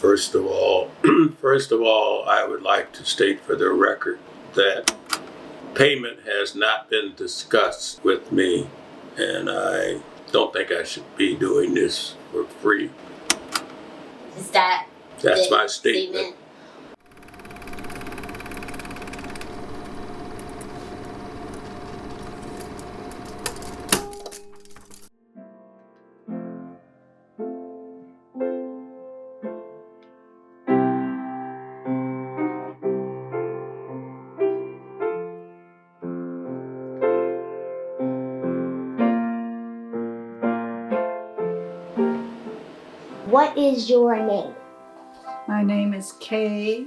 First of all, I would like to state for the record that payment has not been discussed with me, and I don't think I should be doing this for free. Is that That's my statement. What is your name? My name is Kay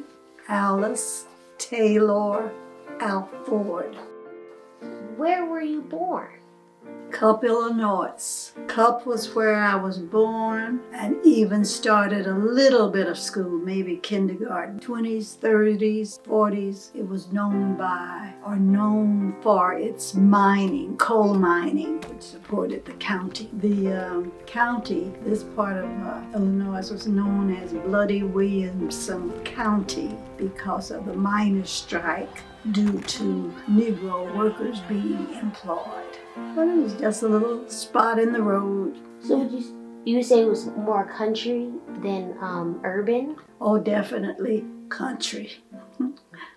Alice Taylor Alford. Where were you born? Cup, Illinois. Cup was where I was born and even started a little bit of school, maybe kindergarten. 20s, 30s, 40s, it was known for its mining, coal mining, which supported the county. The county, this part of Illinois, was known as Bloody Williamson County because of the miners' strike due to Negro workers being employed. But it was just a little spot in the road. So would you say it was more country than urban? Oh, definitely country.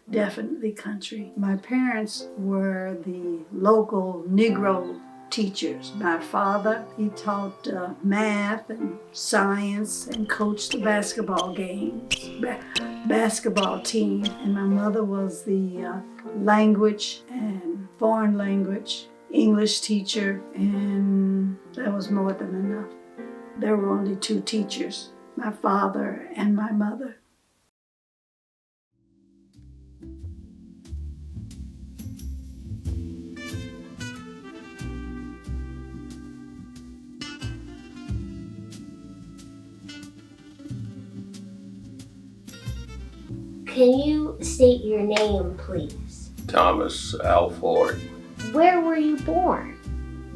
Definitely country. My parents were the local Negro teachers. My father, he taught math and science and coached the basketball games, basketball team. And my mother was the language and foreign language English teacher, and that was more than enough. There were only two teachers, my father and my mother. Can you state your name, please? Thomas Alford. Where were you born?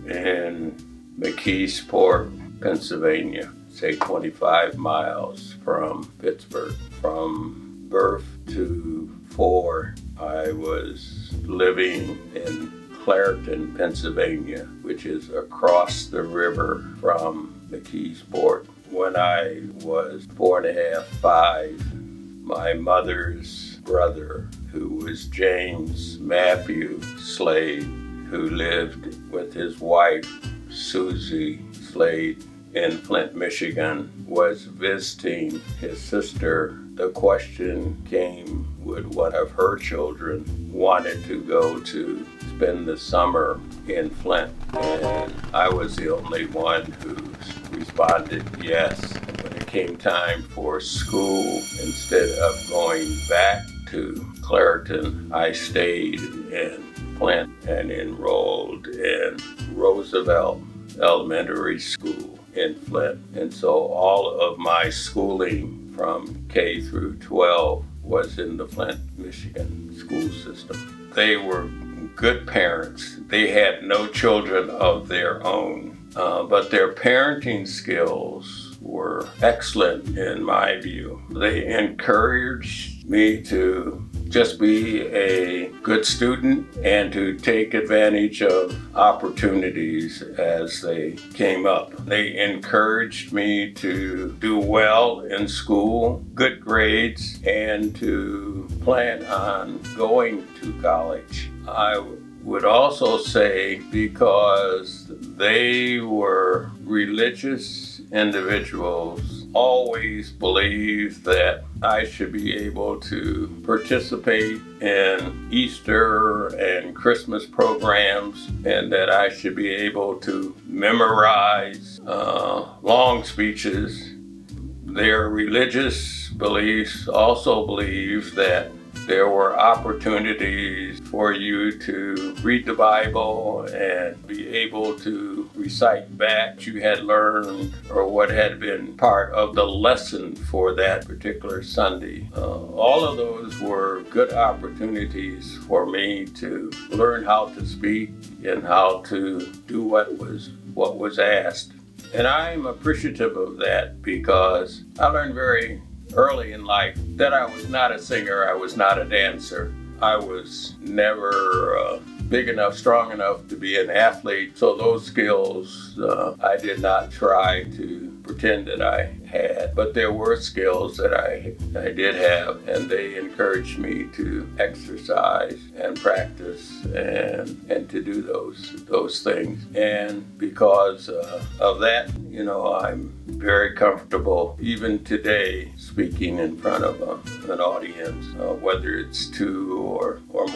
In McKeesport, Pennsylvania, say 25 miles from Pittsburgh. From birth to 4, I was living in Clairton, Pennsylvania, which is across the river from McKeesport. When I was 4 and a half, 5, my mother's brother, who was James Matthew Slade, who lived with his wife, Susie Slade, in Flint, Michigan, was visiting his sister. The question came, would one of her children wanted to go to spend the summer in Flint? And I was the only one who responded yes. When it came time for school, instead of going back to Clairton, I stayed in Flint and enrolled in Roosevelt Elementary School in Flint. And so all of my schooling from K through 12 was in the Flint, Michigan school system. They were good parents. They had no children of their own, but their parenting skills were excellent in my view. They encouraged me to just be a good student and to take advantage of opportunities as they came up. They encouraged me to do well in school, good grades, and to plan on going to college. I would also say because they were religious individuals, always believed that I should be able to participate in Easter and Christmas programs, and that I should be able to memorize long speeches. Their religious beliefs also believed that there were opportunities for you to read the Bible and be able to recite back what you had learned or what had been part of the lesson for that particular Sunday. All of those were good opportunities for me to learn how to speak and how to do what was asked. And I'm appreciative of that because I learned very early in life that I was not a singer, I was not a dancer. I was never big enough, strong enough to be an athlete. So those skills, I did not try to pretend that I had. But there were skills that I did have, and they encouraged me to exercise and practice and to do those things. And because of that, I'm very comfortable even today speaking in front of an audience, whether it's two or more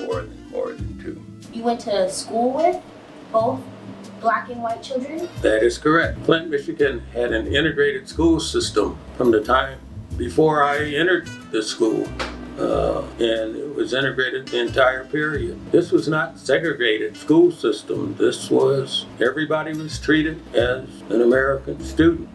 than two. You went to school with both black and white children? That is correct. Flint, Michigan had an integrated school system from the time before I entered the school. And it was integrated the entire period. This was not segregated school system. Everybody was treated as an American student.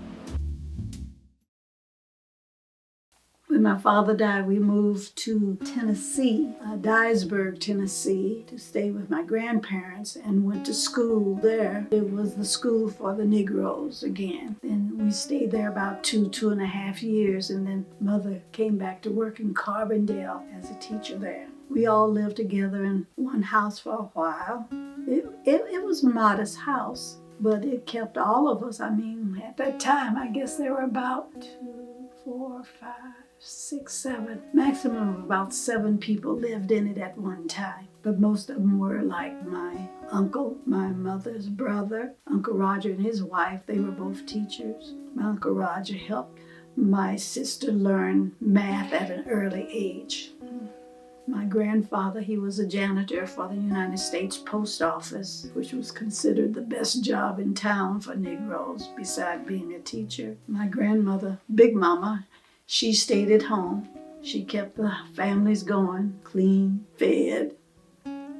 When my father died, we moved to Tennessee, Dyersburg, Tennessee, to stay with my grandparents and went to school there. It was the school for the Negroes again. And we stayed there about 2.5 years, and then Mother came back to work in Carbondale as a teacher there. We all lived together in one house for a while. It was a modest house, but it kept all of us. I mean, at that time, I guess there were about 2, 4, 5, 6, 7, maximum of about 7 people lived in it at one time. But most of them were like my uncle, my mother's brother, Uncle Roger and his wife. They were both teachers. My Uncle Roger helped my sister learn math at an early age. My grandfather, he was a janitor for the United States Post Office, which was considered the best job in town for Negroes, besides being a teacher. My grandmother, Big Mama, she stayed at home. She kept the families going, clean, fed.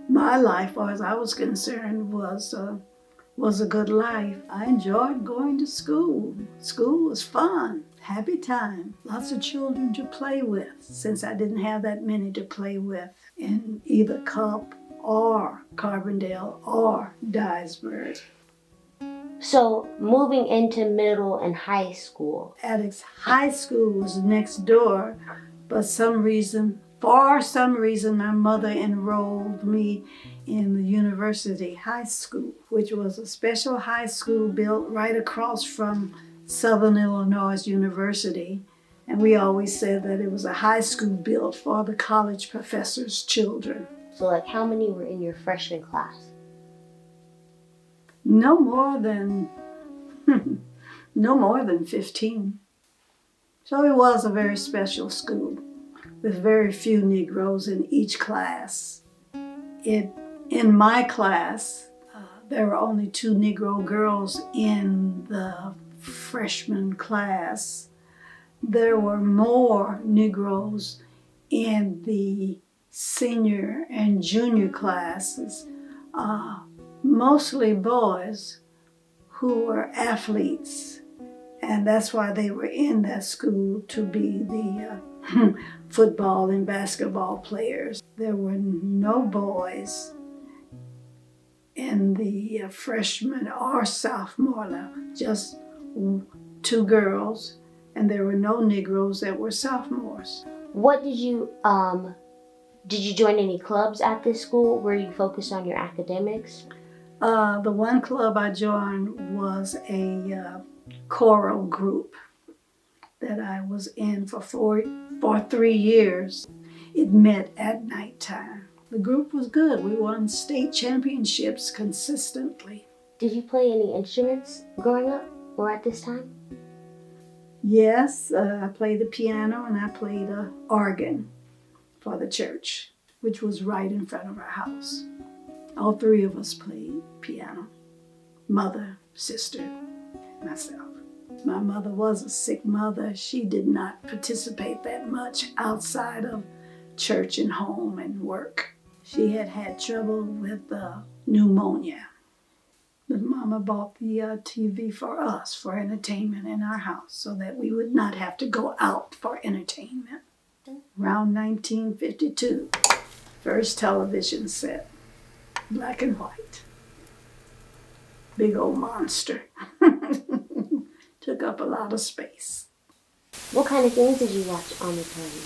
My life, as far as I was concerned, was a good life. I enjoyed going to school. School was fun, happy time. Lots of children to play with, since I didn't have that many to play with in either Cup or Carbondale or Dyersburg. So moving into middle and high school. Attucks High School was next door, but for some reason, my mother enrolled me in the University High School, which was a special high school built right across from Southern Illinois University. And we always said that it was a high school built for the college professors' children. So how many were in your freshman class? No more than 15. So it was a very special school with very few Negroes in each class. In my class, there were only 2 Negro girls in the freshman class. There were more Negroes in the senior and junior classes, mostly boys who were athletes. And that's why they were in that school, to be the football and basketball players. There were no boys in the freshman or sophomore level, just 2 girls, and there were no Negroes that were sophomores. What did you join any clubs at this school? Were you focused on your academics? The one club I joined was a choral group that I was in for 3 years. It met at nighttime. The group was good. We won state championships consistently. Did you play any instruments growing up or at this time? Yes, I played the piano and I played an organ for the church, which was right in front of our house. All 3 of us played piano. Mother, sister, myself. My mother was a sick mother. She did not participate that much outside of church and home and work. She had trouble with pneumonia. But Mama bought the TV for us for entertainment in our house so that we would not have to go out for entertainment. Around 1952, first television set, black and white. Big old monster. Took up a lot of space. What kind of things did you watch on the television?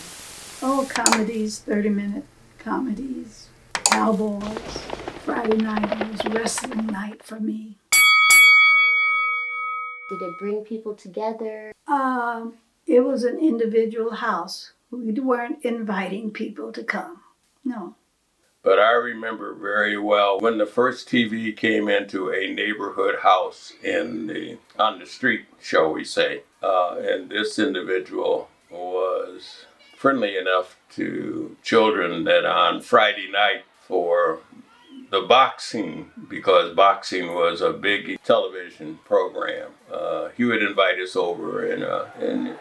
Oh, comedies, 30-minute comedies, cowboys. Friday night was wrestling night for me. Did it bring people together? It was an individual house. We weren't inviting people to come. No. But I remember very well when the first TV came into a neighborhood house on the street, shall we say, and this individual was friendly enough to children that on Friday night for the boxing, because boxing was a big television program, he would invite us over, and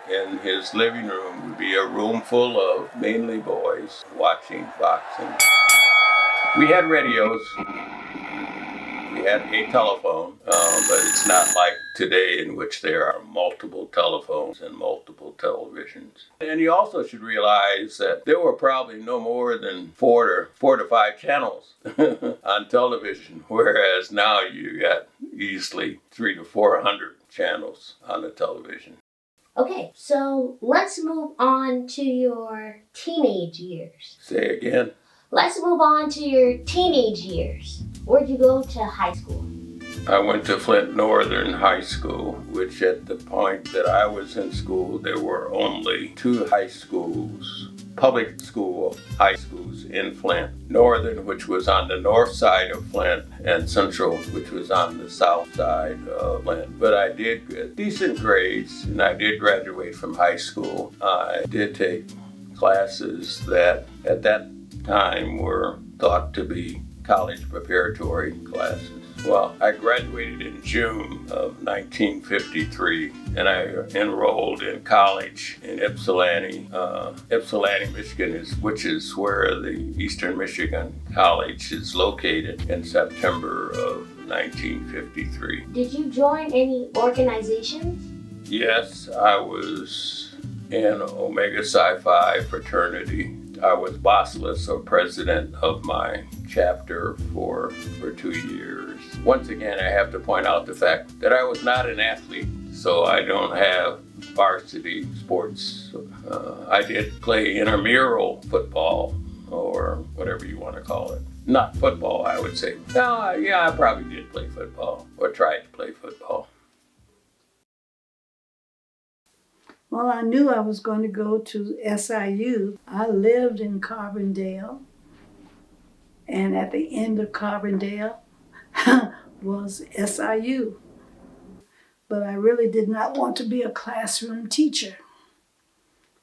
in his living room would be a room full of mainly boys watching boxing. We had radios, we had a telephone, but it's not like today in which there are multiple telephones and multiple televisions. And you also should realize that there were probably no more than four to five channels on television, whereas now you got easily 300 to 400 channels on the television. Okay, so let's move on to your teenage years. Say again? Let's move on to your teenage years. Where'd you go to high school? I went to Flint Northern High School, which at the point that I was in school, there were only two high schools, public school high schools in Flint. Northern, which was on the north side of Flint, and Central, which was on the south side of Flint. But I did get decent grades, and I did graduate from high school. I did take classes that at that time were thought to be college preparatory classes. Well, I graduated in June of 1953, and I enrolled in college in Ypsilanti, Michigan, which is where the Eastern Michigan College is located, in September of 1953. Did you join any organizations? Yes, I was in Omega Psi Phi fraternity. I was bossless, or president of my chapter for 2 years. Once again, I have to point out the fact that I was not an athlete, so I don't have varsity sports. I did play intramural football, or whatever you want to call it. Not football, I would say. No, yeah, I probably did play football, or tried to play football. Well, I knew I was going to go to SIU. I lived in Carbondale, and at the end of Carbondale was SIU. But I really did not want to be a classroom teacher.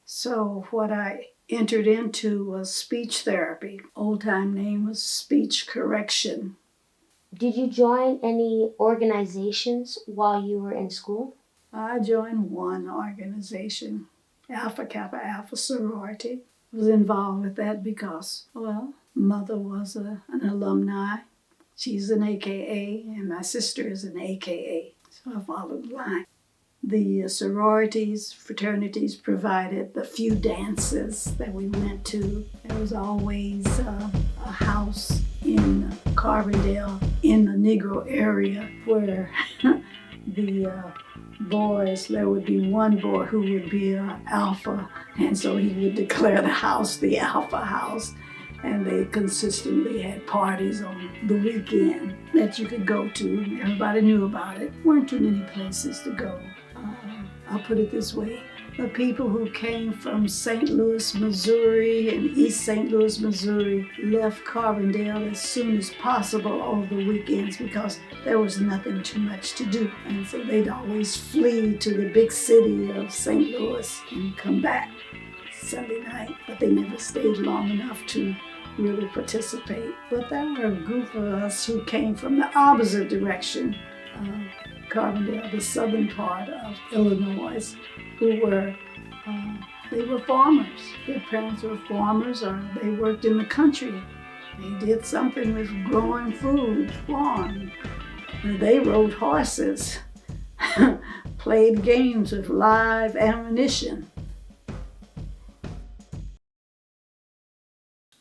So what I entered into was speech therapy. Old-time name was speech correction. Did you join any organizations while you were in school? I joined one organization, Alpha Kappa Alpha Sorority. I was involved with that because, well, mother was an alumni. She's an AKA, and my sister is an AKA. So I followed the line. The sororities, fraternities provided the few dances that we went to. There was always a house in Carbondale in the Negro area where the boys, there would be one boy who would be an alpha, and so he would declare the house the alpha house. And they consistently had parties on the weekend that you could go to. Everybody knew about it. Weren't too many places to go. I'll put it this way. The people who came from St. Louis, Missouri and East St. Louis, Missouri left Carbondale as soon as possible over the weekends because there was nothing too much to do. And so they'd always flee to the big city of St. Louis and come back Sunday night. But they never stayed long enough to really participate. But there were a group of us who came from the opposite direction of Carbondale, the southern part of Illinois, who were, they were farmers. Their parents were farmers, or they worked in the country. They did something with growing food, farm. They rode horses, played games with live ammunition.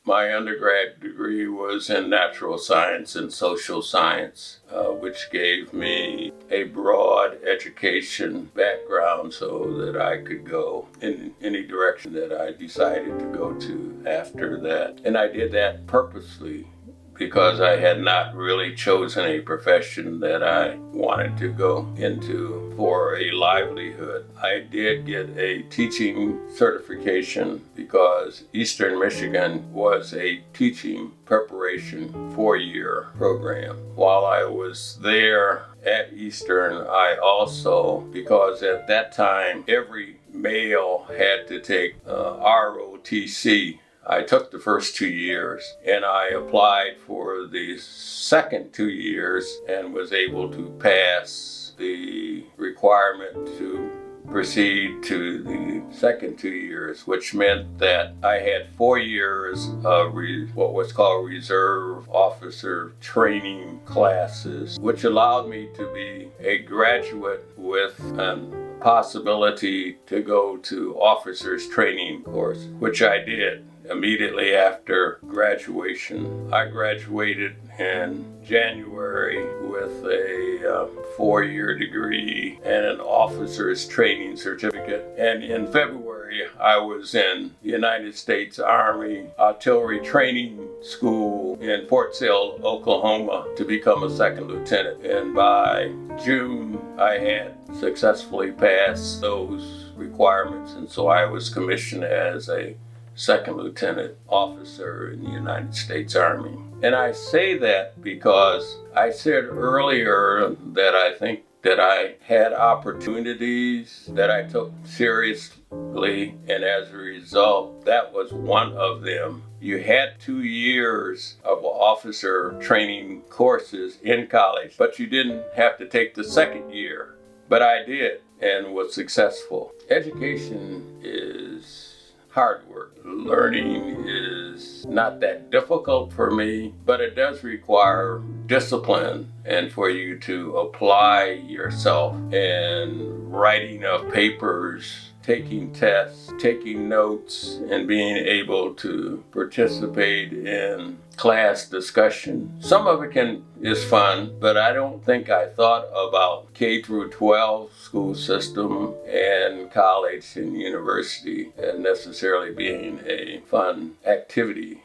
My undergrad degree was in natural science and social science, which gave me a broad education background so that I could go in any direction that I decided to go to after that. And I did that purposely because I had not really chosen a profession that I wanted to go into for a livelihood. I did get a teaching certification because Eastern Michigan was a teaching preparation 4-year program. While I was there at Eastern, I also, because at that time every male had to take ROTC, I took the first 2 years and I applied for the second 2 years and was able to pass the requirement to proceed to the second 2 years, which meant that I had 4 years of what was called reserve officer training classes, which allowed me to be a graduate with a possibility to go to officers training course, which I did. Immediately after graduation, I graduated in January with a 4-year degree and an officer's training certificate. And in February, I was in the United States Army Artillery Training School in Fort Sill, Oklahoma, to become a second lieutenant. And by June, I had successfully passed those requirements. And so I was commissioned as a second lieutenant officer in the United States Army. And I say that because I said earlier that I think that I had opportunities that I took seriously, and as a result, that was one of them. You had 2 years of officer training courses in college, but you didn't have to take the second year. But I did and was successful. Education is hard work. Learning is not that difficult for me, but it does require discipline and for you to apply yourself in writing of papers, taking tests, taking notes, and being able to participate in class discussion. Some of it is fun, but I don't think I thought about K through 12 school system and college and university as necessarily being a fun activity.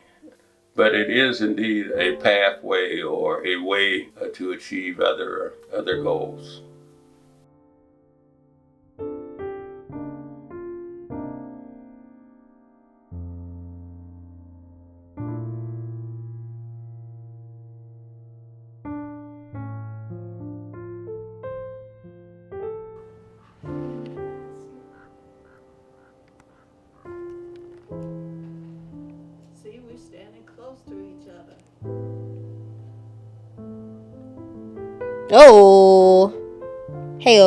But it is indeed a pathway or a way to achieve other goals. See, we're standing close to each other. Oh, hey,